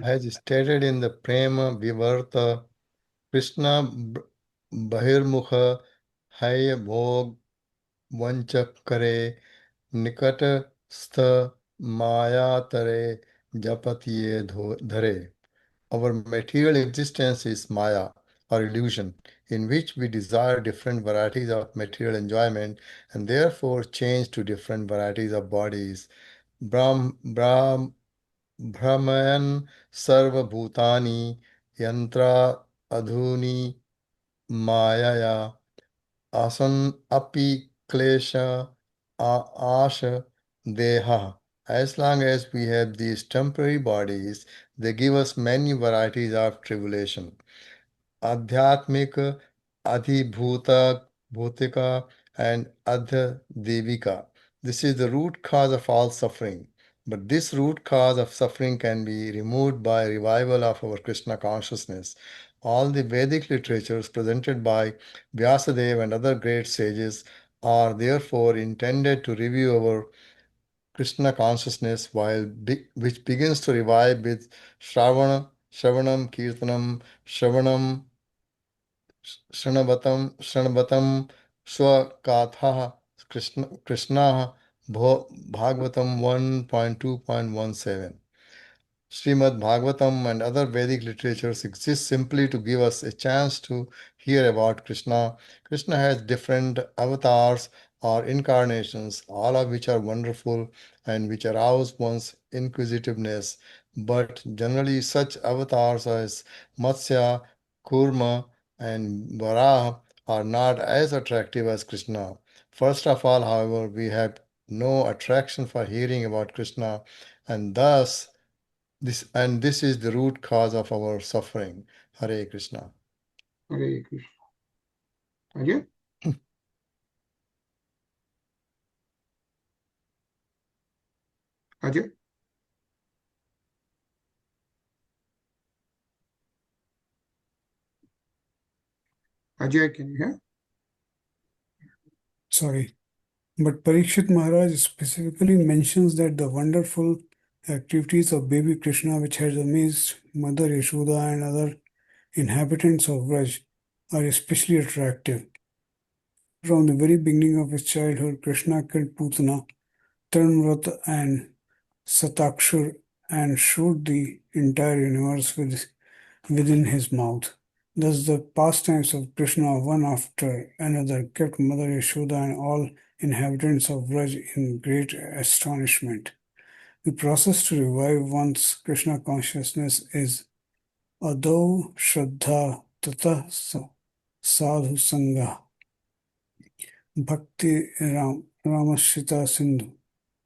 As stated in the Prema Vivarta, Krishna Bahirmukha Hai Bhog Vanchak Kare Nikatastha Maya Tare Japatiye Dhare. Our material existence is Maya, or illusion, in which we desire different varieties of material enjoyment and therefore change to different varieties of bodies. Brahman Sarva Bhutani Yantra Adhuni Mayaya Asan Api Klesha Asha Deha. As long as we have these temporary bodies, they give us many varieties of tribulation. Adhyatmika, Adhibhuta, Bhutika, and Adhyadevika. This is the root cause of all suffering. But this root cause of suffering can be removed by revival of our Krishna consciousness. All the Vedic literatures presented by Vyasadeva and other great sages are therefore intended to review our Krishna consciousness, which begins to revive with Shravanam, Kirtanam, Shravanam, Shranavatam Swakatha Krishna Bhagavatam 1.2.17. Srimad Bhagavatam and other Vedic literatures exist simply to give us a chance to hear about Krishna. Krishna has different avatars or incarnations, all of which are wonderful and which arouse one's inquisitiveness. But generally, such avatars as Matsya, Kurma, and Varaha are not as attractive as Krishna. First of all, however, we have no attraction for hearing about Krishna, and this is the root cause of our suffering. Hare Krishna. Hare Krishna. Ajay? Ajay? Ajay, can you hear? Sorry. But Parikshit Maharaj specifically mentions that the wonderful activities of baby Krishna, which has amazed Mother Yashoda and other inhabitants of Vraj, are especially attractive. From the very beginning of his childhood, Krishna killed Pūtanā, Tarnvrata, and Satakshur and showed the entire universe within his mouth. Thus, the pastimes of Krishna, one after another, kept Mother Yashoda and all inhabitants of Vraj in great astonishment. The process to revive one's Krishna consciousness is Adho Shraddha Tata Sadhu Sangha Bhakti Ramashita Sindhu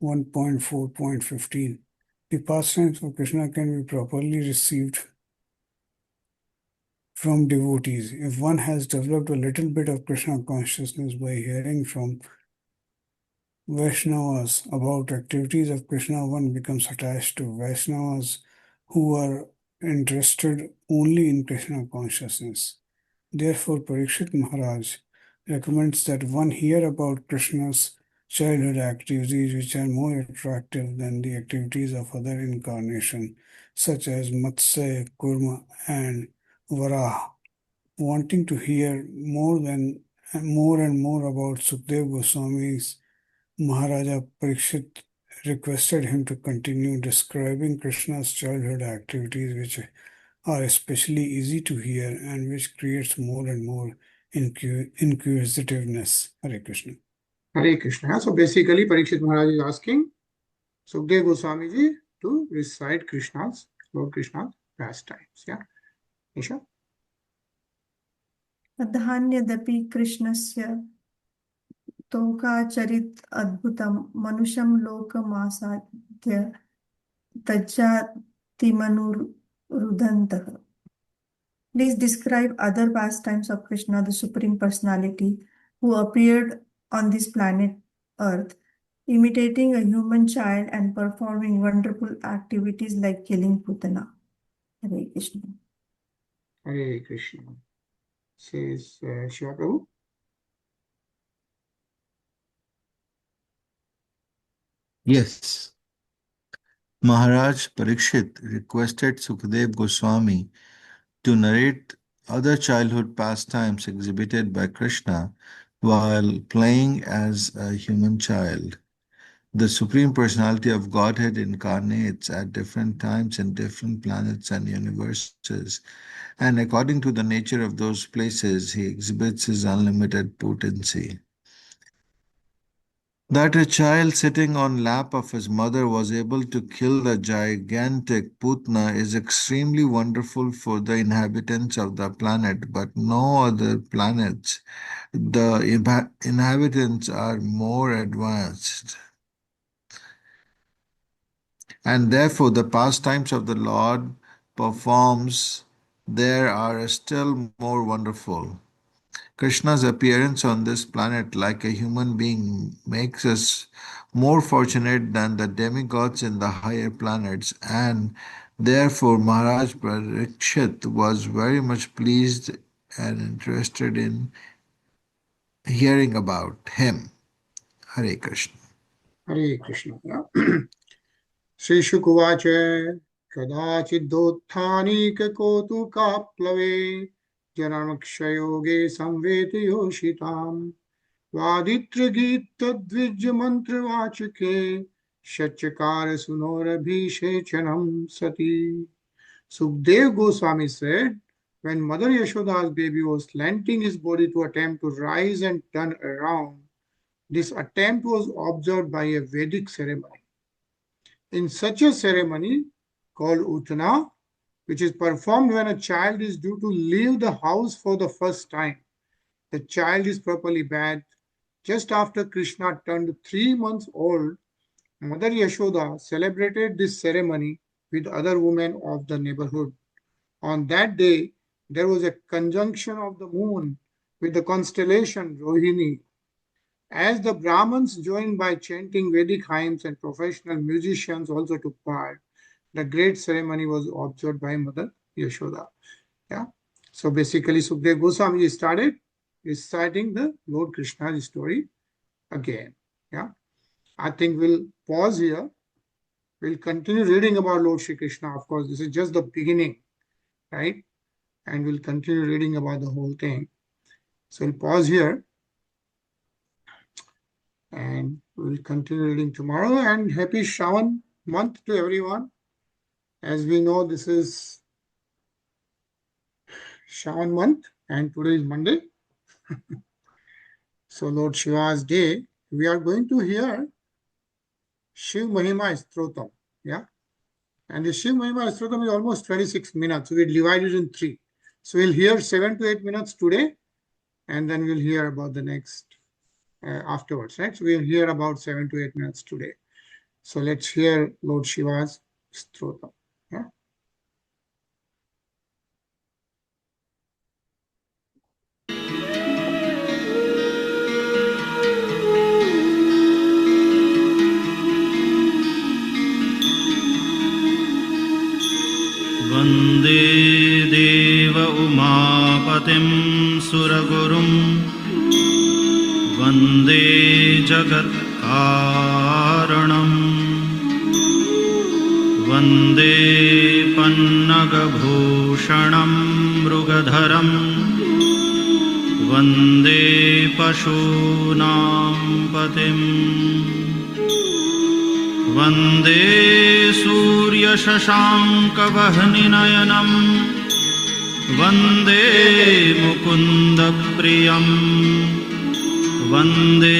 1.4.15. The pastimes of Krishna can be properly received from devotees. If one has developed a little bit of Krishna consciousness by hearing from Vaishnavas about activities of Krishna, one becomes attached to Vaishnavas who are interested only in Krishna consciousness. Therefore, Parikshit Maharaj recommends that one hear about Krishna's childhood activities which are more attractive than the activities of other incarnations such as Matsya, Kurma, and Varaha. Wanting to hear more and more about Sukdev Goswami's Maharaja Parikshit requested him to continue describing Krishna's childhood activities which are especially easy to hear and which creates more and more inquisitiveness. Hare Krishna. Hare Krishna. So basically, Parikshit Maharaj is asking Sukdev Goswami ji to recite Lord Krishna's pastimes. Yeah. Isha? Adhanyadapi Krishnasya Tokacharit Adbhutam Manusham Lokamasadhya Tajjatimanurudantah. Please describe other pastimes of Krishna, the Supreme Personality, who appeared on this planet Earth, imitating a human child and performing wonderful activities like killing Pūtanā. Hare Krishna. Hare Krishna. Says Shiva Prabhu. Yes. Maharaj Parikshit requested Sukdev Goswami to narrate other childhood pastimes exhibited by Krishna while playing as a human child. The Supreme Personality of Godhead incarnates at different times in different planets and universes, and according to the nature of those places, he exhibits his unlimited potency. That a child sitting on lap of his mother was able to kill the gigantic Pūtanā is extremely wonderful for the inhabitants of the planet, but no other planets. The inhabitants are more advanced. And therefore the pastimes of the Lord performs there are still more wonderful. Krishna's appearance on this planet like a human being makes us more fortunate than the demigods in the higher planets, and therefore Maharaj Parikshit was very much pleased and interested in hearing about him. Hare Krishna. Hare Krishna. Yeah. Sri Shukuvacha Kadachidotthani Kakotu Kaplave Janamakshayoge samveti yoshitam Vaditra gita dvijya mantra vachake Shachakara sunorabhishechanam sati. Sukdev Goswami said, when Mother Yashoda's baby was slanting his body to attempt to rise and turn around, this attempt was observed by a Vedic ceremony. In such a ceremony called Pūtanā, which is performed when a child is due to leave the house for the first time, the child is properly bathed. Just after Krishna turned 3 months old, Mother Yashoda celebrated this ceremony with other women of the neighborhood. On that day, there was a conjunction of the moon with the constellation Rohini. As the Brahmins joined by chanting Vedic hymns and professional musicians also took part, the great ceremony was observed by Mother Yashoda. Yeah. So basically, Sukdev Goswami started reciting the Lord Krishna's story again. Yeah. I think we'll pause here. We'll continue reading about Lord Shri Krishna. Of course, this is just the beginning, right? And we'll continue reading about the whole thing. So we'll pause here. And we'll continue reading tomorrow. And happy Shravan month to everyone. As we know, this is Shravan month and today is Monday. So Lord Shiva's day, we are going to hear Shiv Mahima Strotam. Yeah. And the Shiv Mahima Strotam is almost 26 minutes. So we divide it in 3. So we'll hear 7 to 8 minutes today. And then we'll hear about the next afterwards, right? So we'll hear about 7 to 8 minutes today. So let's hear Lord Shiva's Strotam. Yeah. Vande Deva Umapatim Suragurum Vande Jagat Karanam Vande Pannagabhushanam Mrugadharam Vande Pashunam Patim Vande Surya Shashanka Vahninayanam Vande Mukunda Priyam Vande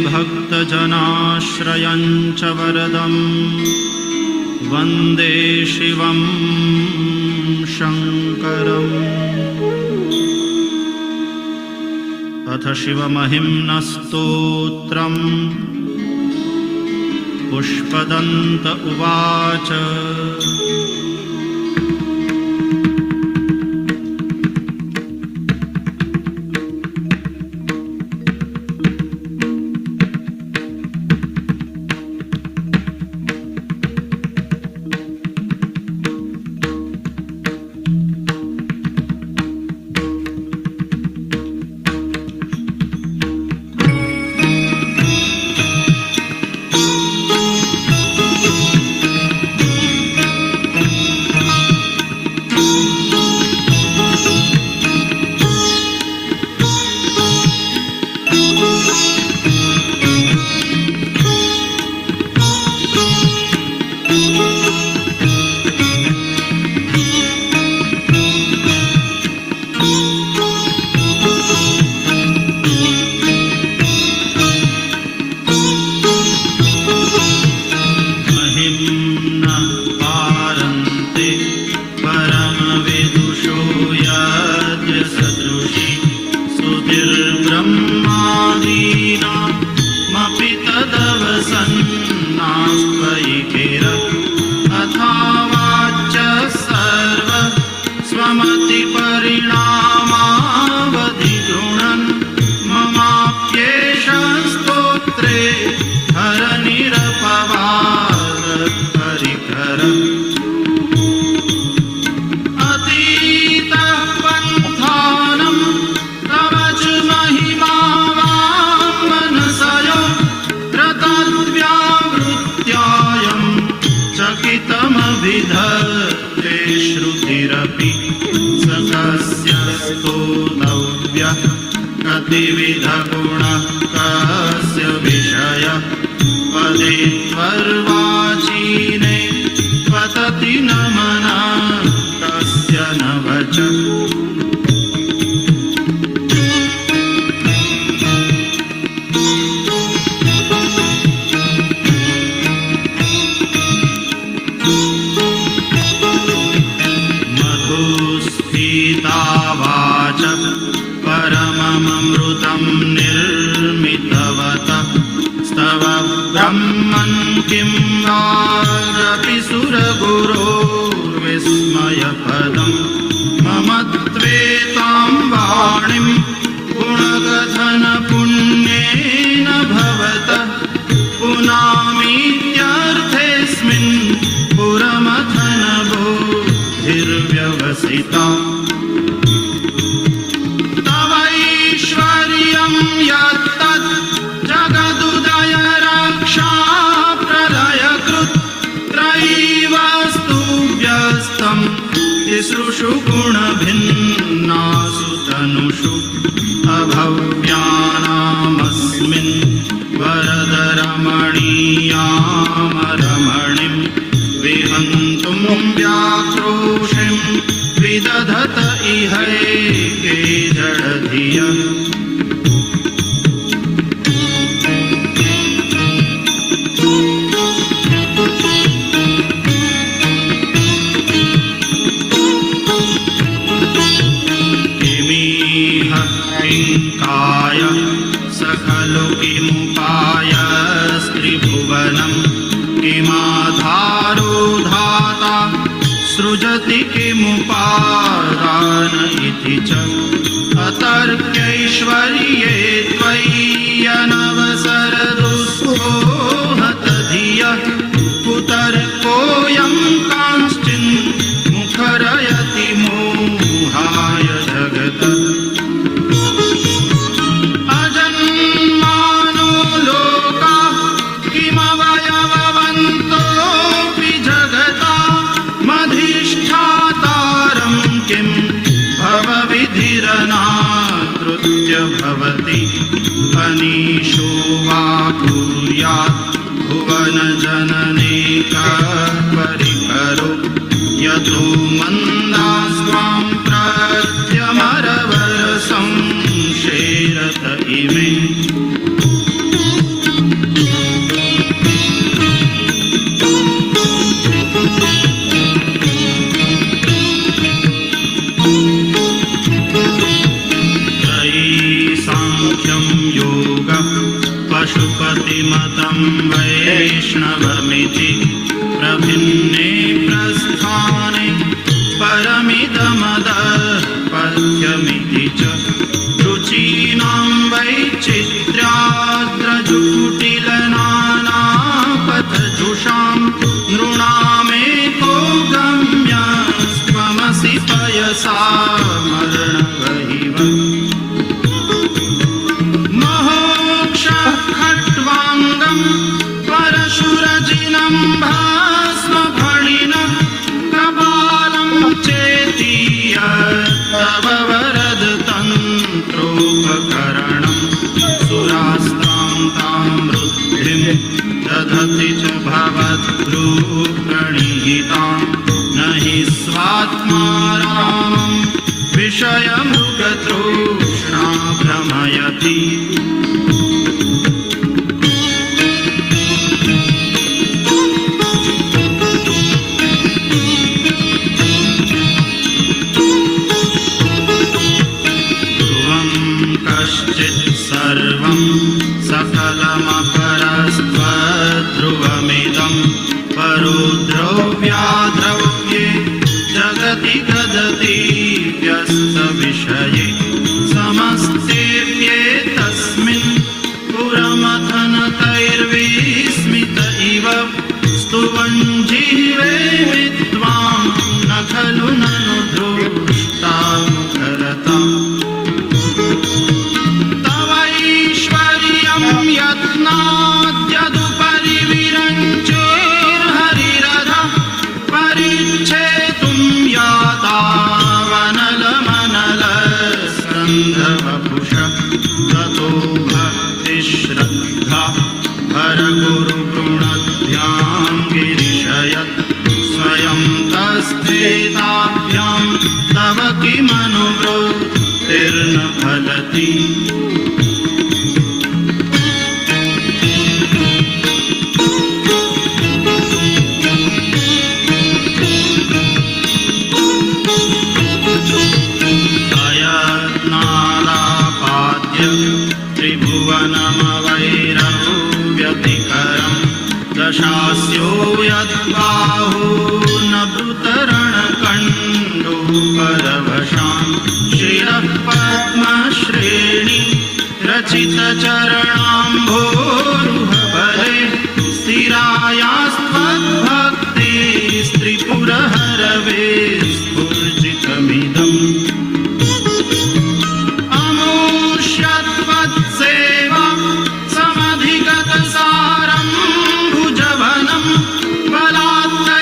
Bhakta Janashrayancha Varadam Vande Shivam Shankaram Atha Shiva Mahimna Stotram Pushpadanta Uvacha Vidhate Shrutiraphi Sakasya Sto प्रतिविधगुणः कस्य विषय पदे त्वर्वाचीने पतति न मनः तस्य न वचः मधुस्फीतावाचः परममृतं निर्मितवतः स्तव ब्रह्मन् किं वारपि सुरगुरोर्विस्मयपदं मम त्वेतां वाणीं गुणकथनपुण्येन भवतः पुनामीत्यर्थेऽस्मिन् पुरमथनबोधिर्व्यवसिता तवैश्वर्यं यत्तत् जगदुदय रक्षा प्रलयकृत् त्रयीवस्तु व्यस्तं तिसृषु गुणभिन्नासु तनुषु अभव्यानामस्मिन् वरदरमणीयामरमणिं विहन्तुं व्याक्रोशिं विदधत इहैके जडधियः किमिह किङ्काय सकलो किमुपायस्त्रिभुवनं किमाधारो धाता सृजति किमुपादान इति च अतर्क्यैश्वर्ये त्वय्यनवसरदुःखो हतधियः कुतर्कोऽयं कांश्चिन् मुखरयति मोहाय जगतः अजन्मानो लोकाः किमवयववन्तोऽपि जगता मधिष्ठातारं किं भवविधिरनादृत्य भवति अनीशो वा कुर्यात् भुवनजननेकः परिकरो यतो मन्दास्त्वां प्रत्यमरवरसंशेरत इमे सांख्यं योगः पशुपतिमतं वैष्णवमिति प्रभिन्ने प्रस्थाने परमिदमदपथ्यमिति च रुचीनां वैचित्र्याद्रजुकुटिलनानापथजुषां नृणामेको गम्यस्त्वमसि पयसामर्णवहिव खट्वाङ्गं परशुरजिनं भस्मफणिनं कपालं चेतीय तव वरदतन्त्रोपकरणं सुरास्तां तां वृद्धिं दधति च भवद्भ्रूप्रणिहितां न हि स्वात्मा रामं विषयमृगतृष्णा भ्रमयति सर्वं सकलमपरस्त्वध्रुवमिदं परो द्रव्याद्रव्ये जगति गदति व्यस्तविषये समस्तेऽप्येतस्मिन् पुरमथनतैर्विस्मित इव स्तुवञ्जीवेमि त्वां न खलु ननु धृष्टामुखरताम् यत्नाद्यदुपरि विरञ्चोर्हरिरथ परिच्छेतुं याताव हरगुरुगुणध्यां गिरिशयत् स्वयं तस्तेताभ्यां तव किमनुवृत्तिर्न फलति त्रिभुवनमवैरौ व्यतिकरं दशास्यो यद्बाहु न भृतरणकण्डो परवशां शिरः पद्मश्रेणि रचितचरणाम्भोरुहबले स्थिरायास्त्वद्भक्ति स्त्रिपुरहरवे स्फुर्जितमिदम् सेवा समधिगतसारं भुजवनं बलात्कैलासेऽपि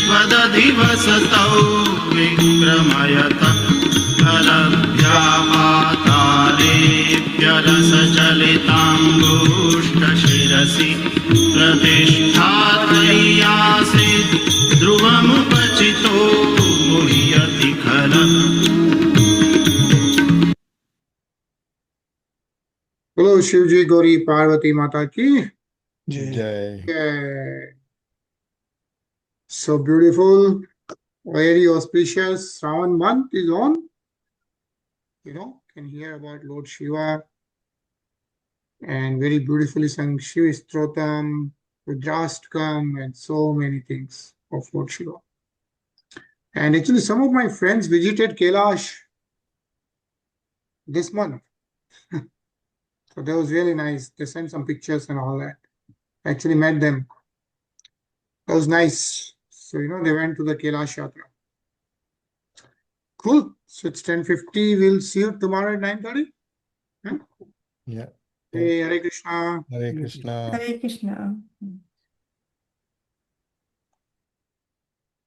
त्वदधिवसतौ विक्रमयत फलभ्यापातारेऽप्यरसचलिताङ्गुष्ठशिरसि प्रतिष्ठात्रय्यासीत् ध्रुवमुपचितो मुह्यति खलम् Hello, Shivji, Gauri, Parvati Mata ki. Jai. Yay. So beautiful, very auspicious. Shravan month is on. Can hear about Lord Shiva and very beautifully sung Shiva Strotam, Rudrastakam, and so many things of Lord Shiva. And actually, some of my friends visited Kailash this month. So that was really nice. They sent some pictures and all that. Actually met them. That was nice. So, they went to the Kailash Yatra. Cool. So it's 10:50. We'll see you tomorrow at 9:30. Yeah. Hey, Hare Krishna. Hare Krishna. Hare Krishna.